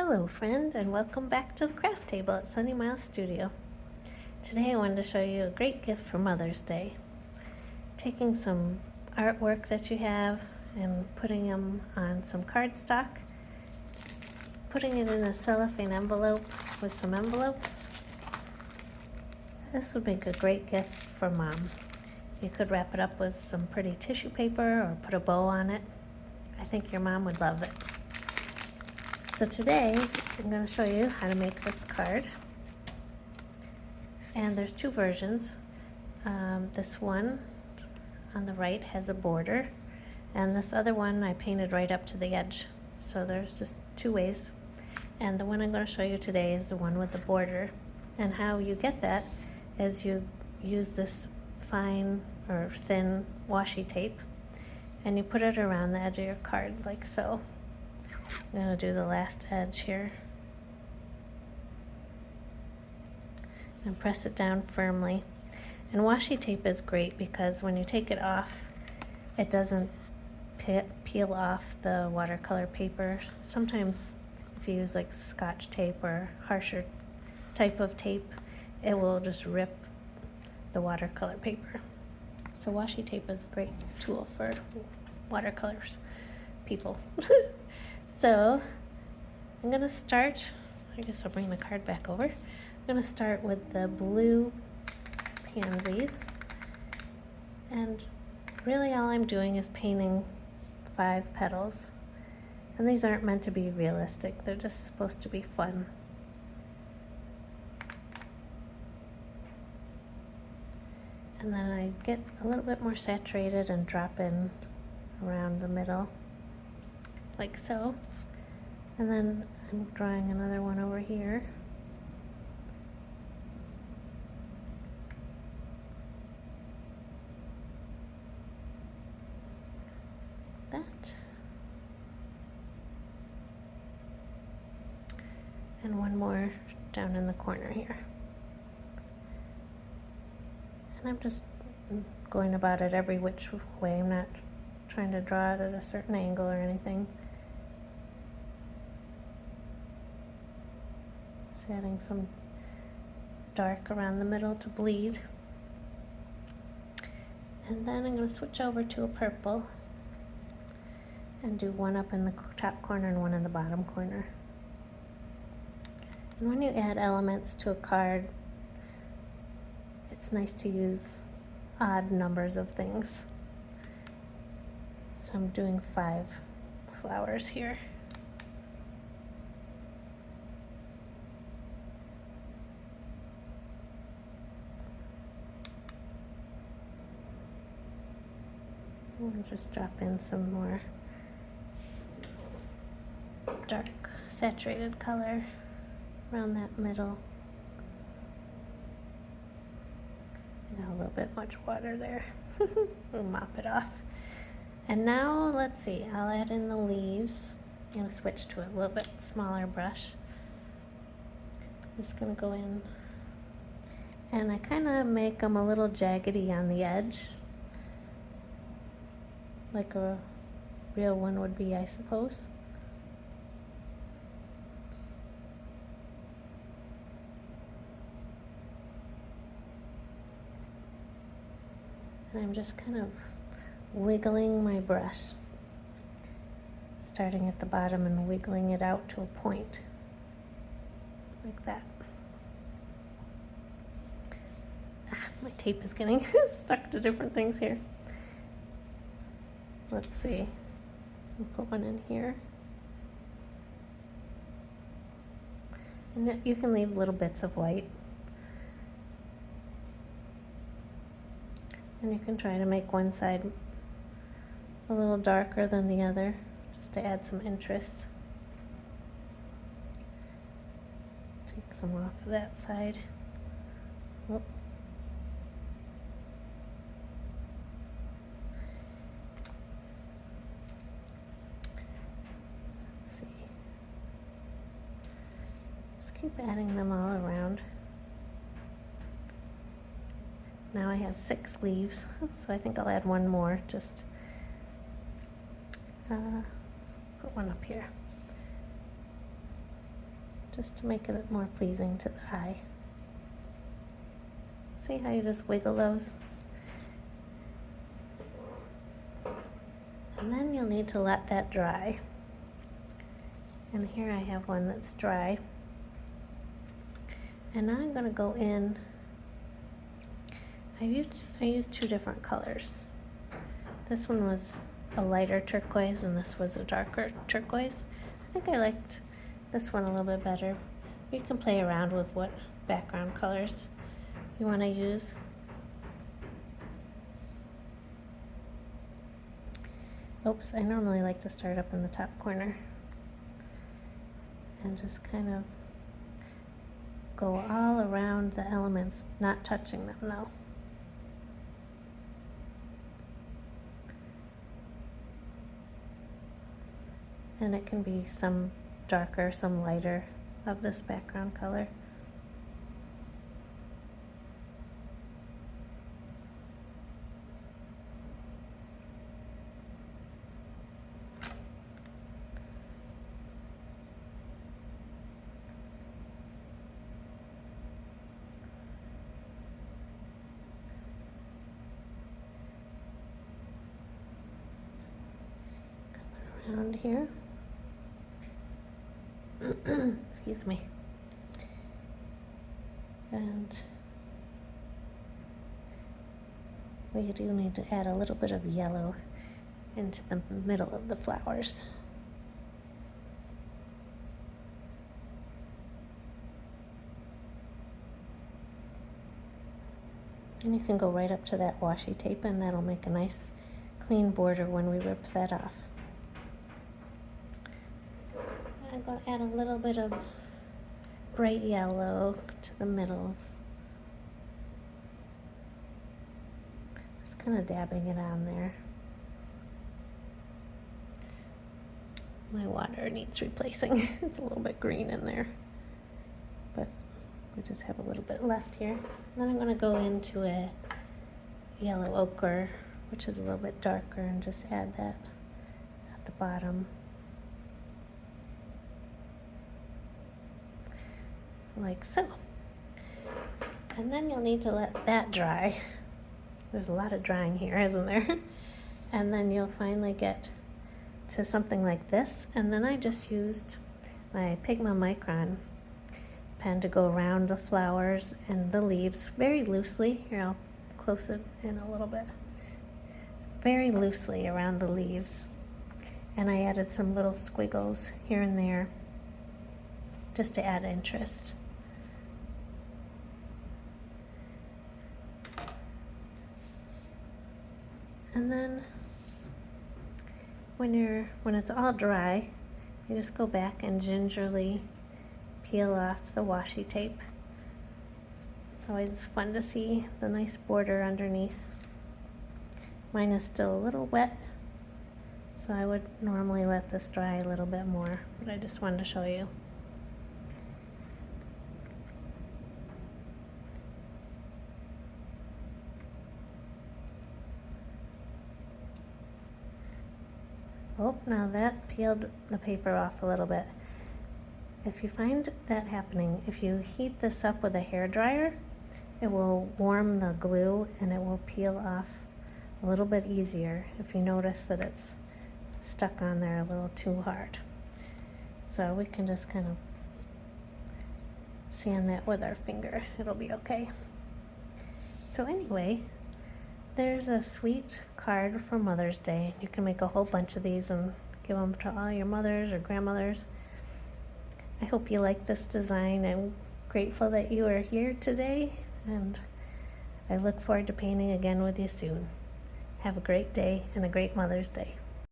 Hello friend, and welcome back to the craft table at Sunny Miles Studio. Today I wanted to show you a great gift for Mother's Day. Taking some artwork that you have and putting them on some cardstock, putting it in a cellophane envelope with some envelopes. This would make a great gift for Mom. You could wrap it up with some pretty tissue paper or put a bow on it. I think your mom would love it. So today, I'm going to show you how to make this card. And there's two versions. This one on the right has a border, and this other one I painted right up to the edge. So there's just two ways. And the one I'm going to show you today is the one with the border. And how you get that is you use this fine or thin washi tape, and you put it around the edge of your card like so. I'm going to do the last edge here and press it down firmly. And washi tape is great because when you take it off, it doesn't peel off the watercolor paper. Sometimes if you use like Scotch tape or harsher type of tape, it will just rip the watercolor paper. So washi tape is a great tool for watercolors people. So I'm going to start, I guess I'll bring the card back over. I'm going to start with the blue pansies. And really all I'm doing is painting 5 petals. And these aren't meant to be realistic, they're just supposed to be fun. And then I get a little bit more saturated and drop in around the middle, like so. And then I'm drawing another one over here. That. And one more down in the corner here. And I'm just going about it every which way. I'm not trying to draw it at a certain angle or anything. Just adding some dark around the middle to bleed. And then I'm going to switch over to a purple and do one up in the top corner and one in the bottom corner. And when you add elements to a card, it's nice to use odd numbers of things. So I'm doing 5 flowers here. We'll just drop in some more dark saturated color around that middle. A little bit much water there. We'll mop it off. And now let's see, I'll add in the leaves. I'm going to switch to a little bit smaller brush. I'm just going to go in and I kind of make them a little jaggedy on the edge, like a real one would be, I suppose. And I'm just kind of wiggling my brush, starting at the bottom and wiggling it out to a point, like that. My tape is getting stuck to different things here. Let's see, I'll put one in here. And you can leave little bits of white. And you can try to make one side a little darker than the other, just to add some interest. Take some off of that side. Oh. Let's see. Just keep adding them all around. Now I have 6 leaves, so I think I'll add one more, just put one up here. just to make it more pleasing to the eye. See how you just wiggle those? And then you'll need to let that dry. And here I have one that's dry. And now I'm going to go in. I used two different colors. This one was a lighter turquoise and this was a darker turquoise. I think I liked this one a little bit better. You can play around with what background colors you want to use. Oops, I normally like to start up in the top corner and just kind of go all around the elements, not touching them though. And it can be some darker, some lighter of this background color. Coming around here. Excuse me. And we do need to add a little bit of yellow into the middle of the flowers. And you can go right up to that washi tape and that'll make a nice clean border when we rip that off. I'm going to add a little bit of bright yellow to the middles. Just kind of dabbing it on there. My water needs replacing. It's a little bit green in there, but we just have a little bit left here. Then I'm going to go into a yellow ochre, which is a little bit darker, and just add that at the bottom. Like so. And then you'll need to let that dry. There's a lot of drying here, isn't there? And then you'll finally get to something like this. And then I just used my Pigma Micron pen to go around the flowers and the leaves very loosely. Here, I'll close it in a little bit. Very loosely around the leaves. And I added some little squiggles here and there just to add interest. And then when it's all dry, you just go back and gingerly peel off the washi tape. It's always fun to see the nice border underneath. Mine is still a little wet, so I would normally let this dry a little bit more, but I just wanted to show you. Oh, now that peeled the paper off a little bit. If you find that happening, if you heat this up with a hairdryer, it will warm the glue and it will peel off a little bit easier if you notice that it's stuck on there a little too hard. So we can just kind of sand that with our finger. It'll be okay. So anyway, there's a sweet card for Mother's Day. You can make a whole bunch of these and give them to all your mothers or grandmothers. I hope you like this design. I'm grateful that you are here today, and I look forward to painting again with you soon. Have a great day and a great Mother's Day.